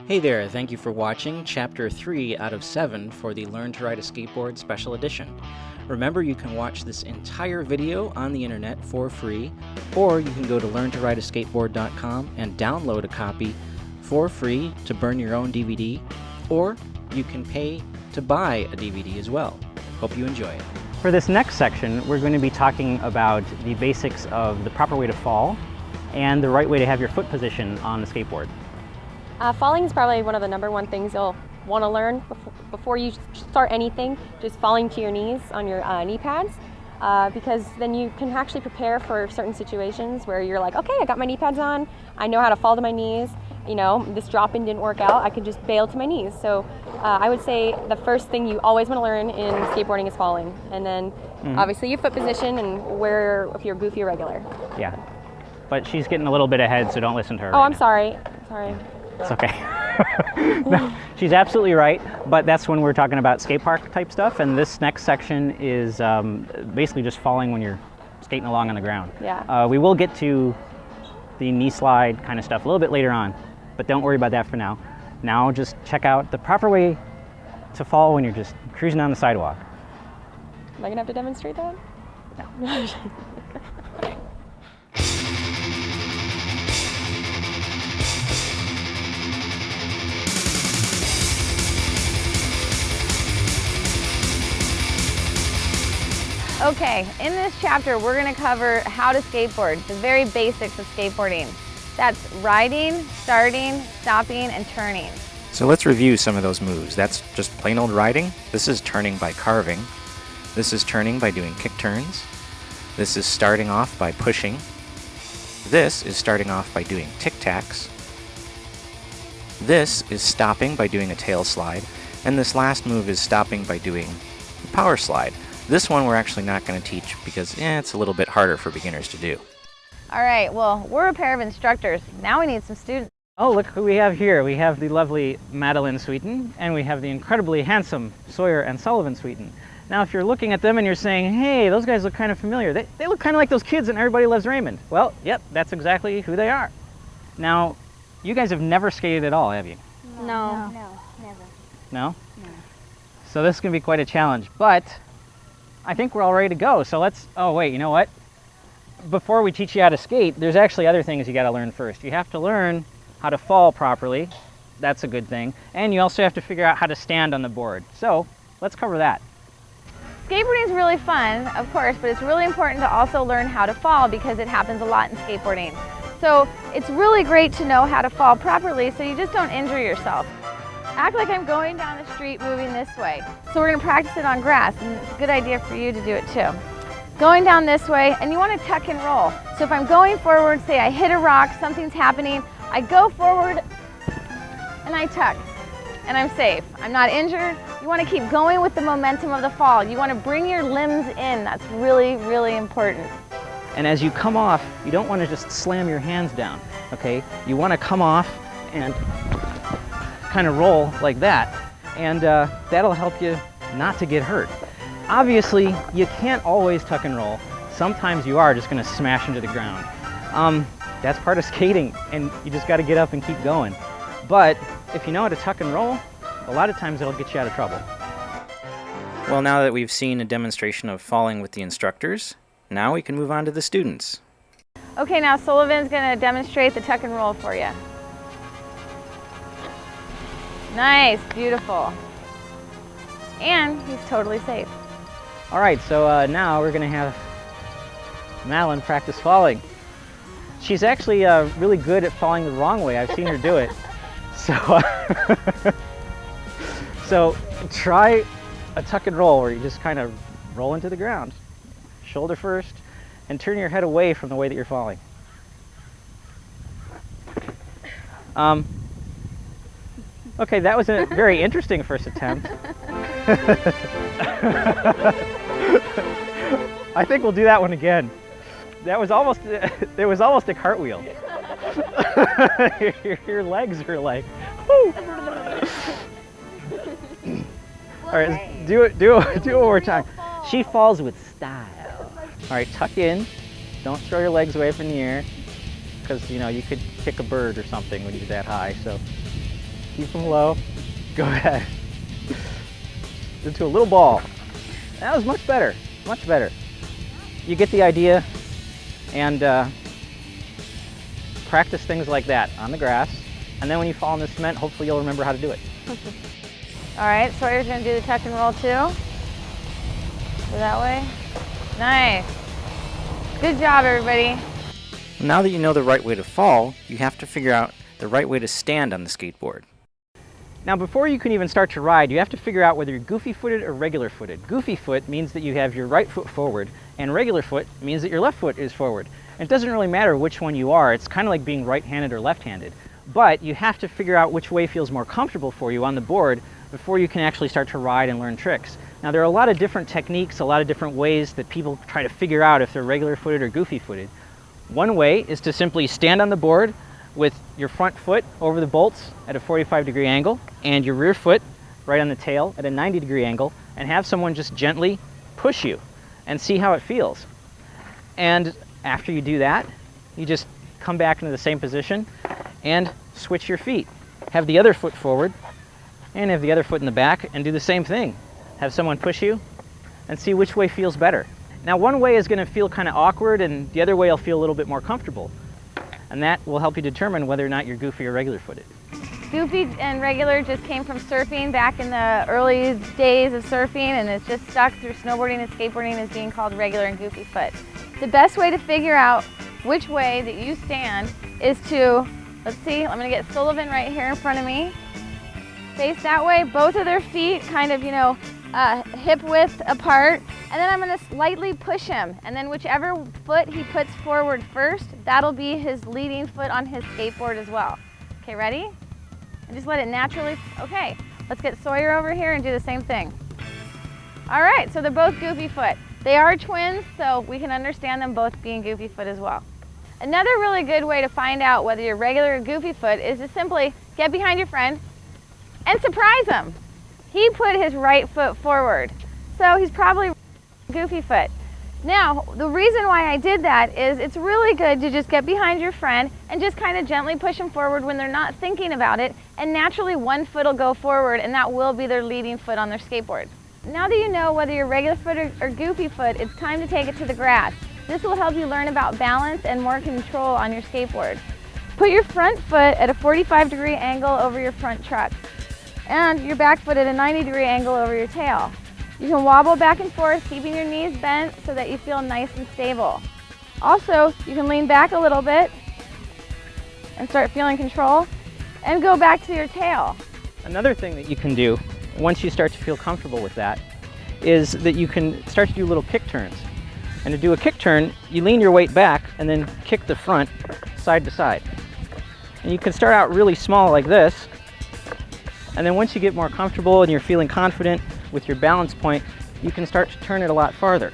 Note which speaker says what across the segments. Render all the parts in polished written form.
Speaker 1: Hey there, thank you for watching Chapter 3 out of 7 for the Learn to Ride a Skateboard Special Edition. Remember, you can watch this entire video on the internet for free, or you can go to learntorideaskateboard.com and download a copy for free to burn your own DVD, or you can pay to buy a DVD as well. Hope you enjoy it. For this next section, we're going to be talking about the basics of the proper way to fall and the right way to have your foot position on the skateboard.
Speaker 2: Falling is probably one of the #1 things you'll want to learn before you start anything, just falling to your knees on your knee pads, because then you can actually prepare for certain situations where you're like, okay, I got my knee pads on, I know how to fall to my knees, you know, this drop-in didn't work out, I could just bail to my knees. So I would say the first thing you always want to learn in skateboarding is falling, and then obviously your foot position and where, if you're goofy or regular.
Speaker 1: Yeah, but she's getting a little bit ahead, so don't listen to her.
Speaker 2: Oh,
Speaker 1: right
Speaker 2: I'm
Speaker 1: now.
Speaker 2: sorry.
Speaker 1: It's okay. No, she's absolutely right, but that's when we're talking about skate park type stuff, and this next section is basically just falling when you're skating along on the ground.
Speaker 2: Yeah.
Speaker 1: We will get to the knee slide kind of stuff a little bit later on, but don't worry about that for now. Now just check out the proper way to fall when you're just cruising down the sidewalk.
Speaker 2: Am I gonna have to demonstrate that?
Speaker 1: No.
Speaker 3: Okay, in this chapter we're going to cover how to skateboard, the very basics of skateboarding. That's riding, starting, stopping, and turning.
Speaker 1: So let's review some of those moves. That's just plain old riding. This is turning by carving. This is turning by doing kick turns. This is starting off by pushing. This is starting off by doing tic-tacs. This is stopping by doing a tail slide. And this last move is stopping by doing a power slide. This one we're actually not going to teach because it's a little bit harder for beginners to do.
Speaker 3: All right, well, we're a pair of instructors. Now we need some students.
Speaker 1: Oh, look who we have here. We have the lovely Madeline Sweeten, and we have the incredibly handsome Sawyer and Sullivan Sweeten. Now, if you're looking at them and you're saying, hey, those guys look kind of familiar. They look kind of like those kids in Everybody Loves Raymond. Well, yep, that's exactly who they are. Now, you guys have never skated at all, have you?
Speaker 3: No.
Speaker 4: No, never.
Speaker 1: No?
Speaker 4: No.
Speaker 1: So this is going to be quite a challenge, but I think we're all ready to go. So let's, oh wait, you know what? Before we teach you how to skate, there's actually other things you got to learn first. You have to learn how to fall properly. That's a good thing. And you also have to figure out how to stand on the board. So let's cover that.
Speaker 3: Skateboarding is really fun, of course, but it's really important to also learn how to fall because it happens a lot in skateboarding. So it's really great to know how to fall properly so you just don't injure yourself. Act like I'm going down the street moving this way. So we're going to practice it on grass, and it's a good idea for you to do it too. Going down this way, and you want to tuck and roll. So if I'm going forward, say I hit a rock, something's happening, I go forward and I tuck, and I'm safe. I'm not injured. You want to keep going with the momentum of the fall. You want to bring your limbs in. That's really, really important.
Speaker 1: And as you come off, you don't want to just slam your hands down, okay? You want to come off and kind of roll like that, and that'll help you not to get hurt. Obviously, you can't always tuck and roll. Sometimes you are just going to smash into the ground. That's part of skating, and you just got to get up and keep going. But if you know how to tuck and roll, a lot of times it'll get you out of trouble. Well, now that we've seen a demonstration of falling with the instructors, now we can move on to the students.
Speaker 3: Okay, now Sullivan's going to demonstrate the tuck and roll for you. Nice, beautiful. And he's totally safe.
Speaker 1: All right, so now we're gonna have Madeline practice falling. She's actually really good at falling the wrong way. I've seen her do it. So, so try a tuck and roll where you just kind of roll into the ground. Shoulder first, and turn your head away from the way that you're falling. Okay, that was a very interesting first attempt. I think we'll do that one again. That was almost, it was almost a cartwheel. Your legs are like, whoo. All right, do it one more time. She falls with style. All right, tuck in. Don't throw your legs away from the air, because you know you could kick a bird or something when you're that high. So Keep them low. Go ahead. Into a little ball. That was much better, much better. You get the idea, and practice things like that on the grass, and then when you fall in the cement, hopefully you'll remember how to do it.
Speaker 3: All right, Sawyer's gonna do the tuck and roll too. Go that way. Nice. Good job, everybody.
Speaker 1: Now that you know the right way to fall, you have to figure out the right way to stand on the skateboard. Now before you can even start to ride, you have to figure out whether you're goofy-footed or regular-footed. Goofy foot means that you have your right foot forward, and regular foot means that your left foot is forward. And it doesn't really matter which one you are, it's kind of like being right-handed or left-handed. But you have to figure out which way feels more comfortable for you on the board before you can actually start to ride and learn tricks. Now there are a lot of different techniques, a lot of different ways that people try to figure out if they're regular-footed or goofy-footed. One way is to simply stand on the board with your front foot over the bolts at a 45-degree angle and your rear foot right on the tail at a 90-degree angle, and have someone just gently push you and see how it feels. And after you do that, you just come back into the same position and switch your feet. Have the other foot forward and have the other foot in the back and do the same thing. Have someone push you and see which way feels better. Now one way is going to feel kind of awkward and the other way will feel a little bit more comfortable. And that will help you determine whether or not you're goofy or regular-footed.
Speaker 3: Goofy and regular just came from surfing back in the early days of surfing, and it's just stuck through snowboarding and skateboarding as being called regular and goofy foot. The best way to figure out which way that you stand is to, let's see, I'm gonna get Sullivan right here in front of me. Face that way, both of their feet kind of, hip width apart, and then I'm gonna slightly push him, and then whichever foot he puts forward first, that'll be his leading foot on his skateboard as well. Okay, ready? And just let it naturally, okay. Let's get Sawyer over here and do the same thing. All right, so they're both goofy foot. They are twins, so we can understand them both being goofy foot as well. Another really good way to find out whether you're regular or goofy foot is to simply get behind your friend and surprise him. He put his right foot forward, so he's probably goofy foot. Now, the reason why I did that is it's really good to just get behind your friend and just kind of gently push them forward when they're not thinking about it, and naturally one foot will go forward and that will be their leading foot on their skateboard. Now that you know whether you're regular foot or goofy foot, it's time to take it to the grass. This will help you learn about balance and more control on your skateboard. Put your front foot at a 45-degree angle over your front truck, and your back foot at a 90-degree angle over your tail. You can wobble back and forth, keeping your knees bent so that you feel nice and stable. Also, you can lean back a little bit and start feeling control, and go back to your tail.
Speaker 1: Another thing that you can do, once you start to feel comfortable with that, is that you can start to do little kick turns. And to do a kick turn, you lean your weight back and then kick the front side to side. And you can start out really small like this, and then once you get more comfortable and you're feeling confident with your balance point, you can start to turn it a lot farther.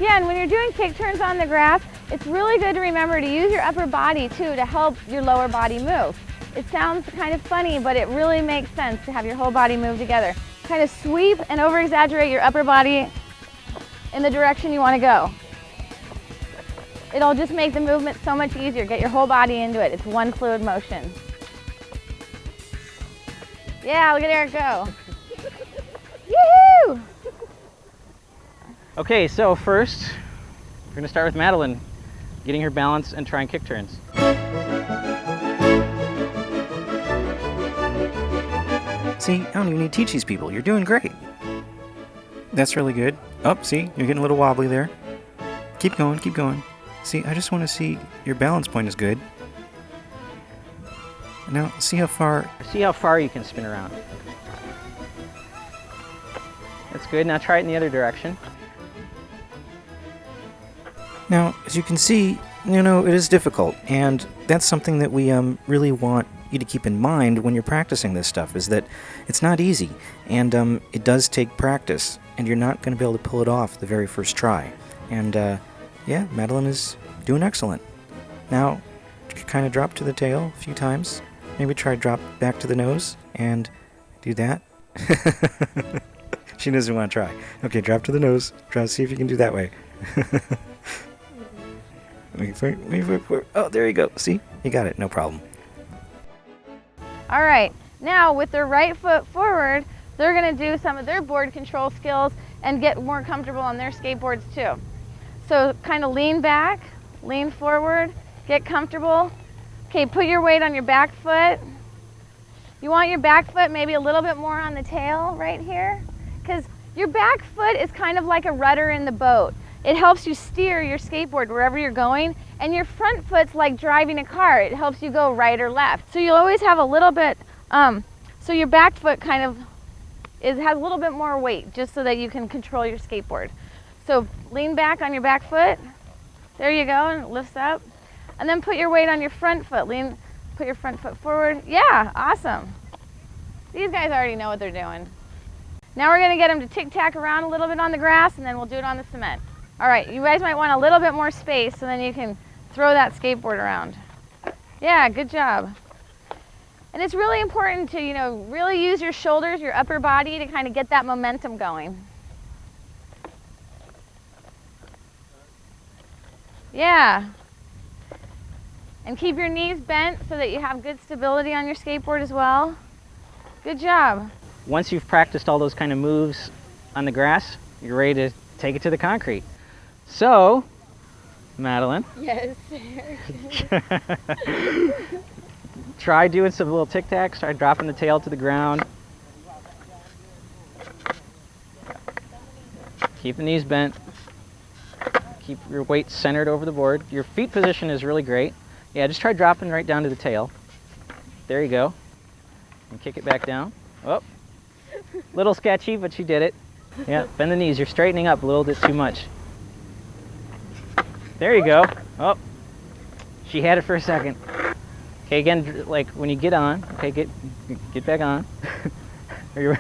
Speaker 3: Yeah, and when you're doing kick turns on the grass, it's really good to remember to use your upper body too to help your lower body move. It sounds kind of funny, but it really makes sense to have your whole body move together. Kind of sweep and over-exaggerate your upper body in the direction you want to go. It'll just make the movement so much easier. Get your whole body into it. It's one fluid motion. Yeah, look at Eric go. Yoo-hoo!
Speaker 1: Okay, so first, we're gonna start with Madeline, getting her balance and trying kick turns.
Speaker 4: See, I don't even need to teach these people. You're doing great. That's really good. Oh, see, you're getting a little wobbly there. Keep going, keep going. See, I just want to see your balance point is good. Now, see how far...
Speaker 1: See how far you can spin around. That's good. Now try it in the other direction.
Speaker 4: Now, as you can see, it is difficult, and that's something that we really want you to keep in mind when you're practicing this stuff, is that it's not easy, and it does take practice, and you're not going to be able to pull it off the very first try. And yeah, Madeline is doing excellent. Now, kind of drop to the tail a few times. Maybe try drop back to the nose and do that. She doesn't want to try. Okay, drop to the nose. Try to see if you can do that way. Wait for it. Oh, there you go. See? You got it. No problem.
Speaker 3: All right, Now with their right foot forward, they're going to do some of their board control skills and get more comfortable on their skateboards too. So kind of lean back, lean forward, get comfortable. Okay, put your weight on your back foot. You want your back foot maybe a little bit more on the tail right here, because your back foot is kind of like a rudder in the boat. It helps you steer your skateboard wherever you're going, and your front foot's like driving a car. It helps you go right or left. So you'll always have a little bit, so your back foot kind of has a little bit more weight, just so that you can control your skateboard. So lean back on your back foot. There you go, and it lifts up. And then put your weight on your front foot. Put your front foot forward. Yeah, awesome. These guys already know what they're doing. Now we're gonna get them to tic-tac around a little bit on the grass, and then we'll do it on the cement. All right, you guys might want a little bit more space, so then you can throw that skateboard around. Yeah, good job. And it's really important to, really use your shoulders, your upper body to kind of get that momentum going. Yeah. And keep your knees bent so that you have good stability on your skateboard as well. Good job.
Speaker 1: Once you've practiced all those kind of moves on the grass, you're ready to take it to the concrete. So, Madeline.
Speaker 2: Yes.
Speaker 1: Try doing some little tic-tacs. Try dropping the tail to the ground. Keep the knees bent. Keep your weight centered over the board. Your feet position is really great. Yeah, just try dropping right down to the tail. There you go. And kick it back down. Oh, little sketchy, but you did it. Yeah, bend the knees. You're straightening up a little bit too much. There you go. Oh, she had it for a second. Okay, again, like when you get on, okay, get back on. You're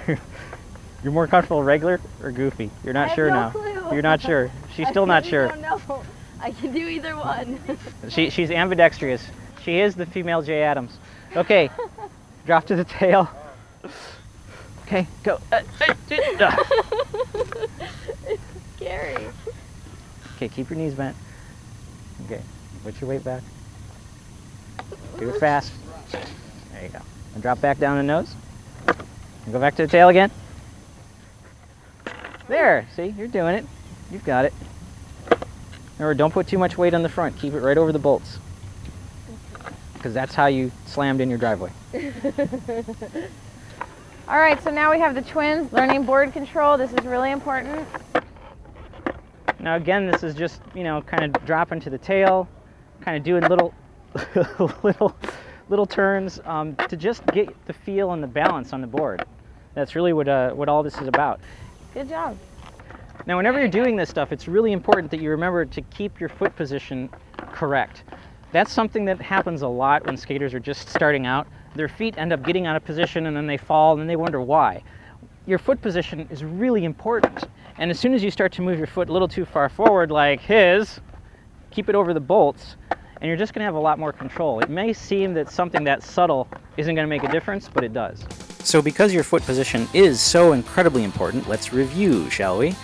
Speaker 1: more comfortable regular or goofy? You're not sure now. You're not sure. She's still not sure.
Speaker 2: I don't know. I can do either one.
Speaker 1: She's ambidextrous. She is the female Jay Adams. Okay, drop to the tail. Okay, go.
Speaker 2: It's scary.
Speaker 1: Okay, keep your knees bent. Okay, put your weight back. Do it fast. There you go. And drop back down the nose. And go back to the tail again. There, see, you're doing it. You've got it. Remember, don't put too much weight on the front. Keep it right over the bolts. Because that's how you slammed in your driveway.
Speaker 3: All right, so now we have the twins learning board control. This is really important.
Speaker 1: Now again, this is just, kind of dropping to the tail, kind of doing little turns to just get the feel and the balance on the board. That's really what all this is about.
Speaker 3: Good job.
Speaker 1: Now, whenever you're doing this stuff, it's really important that you remember to keep your foot position correct. That's something that happens a lot when skaters are just starting out. Their feet end up getting out of position and then they fall and then they wonder why. Your foot position is really important. And as soon as you start to move your foot a little too far forward, like his, keep it over the bolts, and you're just going to have a lot more control. It may seem that something that subtle isn't going to make a difference, but it does.
Speaker 4: So because your foot position is so incredibly important, let's review, shall we?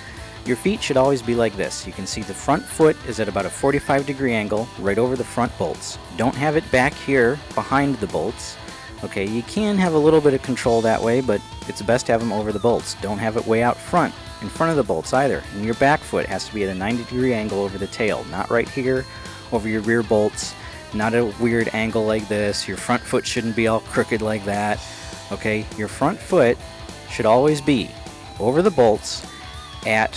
Speaker 4: Your feet should always be like this. You can see the front foot is at about a 45-degree angle right over the front bolts. Don't have it back here behind the bolts. Okay, you can have a little bit of control that way, but it's best to have them over the bolts. Don't have it way out front, in front of the bolts either. And your back foot has to be at a 90-degree angle over the tail, not right here over your rear bolts, not a weird angle like this. Your front foot shouldn't be all crooked like that. Okay, your front foot should always be over the bolts at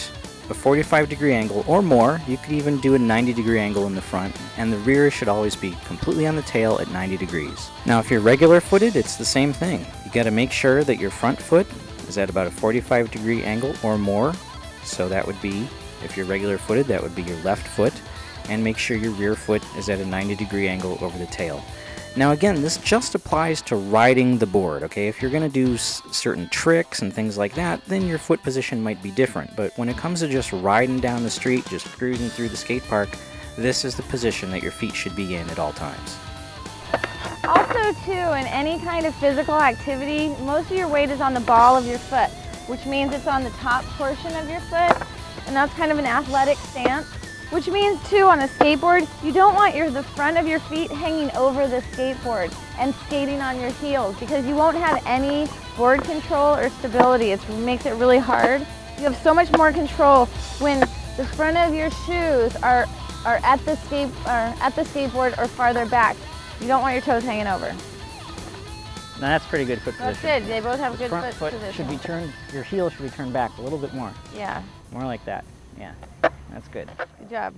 Speaker 4: a 45-degree angle or more. You could even do a 90-degree angle in the front, and the rear should always be completely on the tail at 90 degrees. Now if you're regular footed, it's the same thing. You got to make sure that your front foot is at about a 45-degree angle or more. So that would be, if you're regular footed, that would be your left foot, and make sure your rear foot is at a 90-degree angle over the tail. Now again, this just applies to riding the board, okay? If you're going to do certain tricks and things like that, then your foot position might be different. But when it comes to just riding down the street, just cruising through the skate park, this is the position that your feet should be in at all times.
Speaker 3: Also too, in any kind of physical activity, most of your weight is on the ball of your foot, which means it's on the top portion of your foot, and that's kind of an athletic stance. Which means too, on a skateboard, you don't want the front of your feet hanging over the skateboard and skating on your heels, because you won't have any board control or stability. It makes it really hard. You have so much more control when the front of your shoes are at the skateboard or farther back. You don't want your toes hanging over.
Speaker 1: Now that's pretty good foot position.
Speaker 3: That's good. They both have good
Speaker 1: Front
Speaker 3: foot
Speaker 1: foot
Speaker 3: position.
Speaker 1: should be turned, your heel should be turned back a little bit more.
Speaker 3: Yeah,
Speaker 1: More like that. Yeah, that's good.
Speaker 3: good job.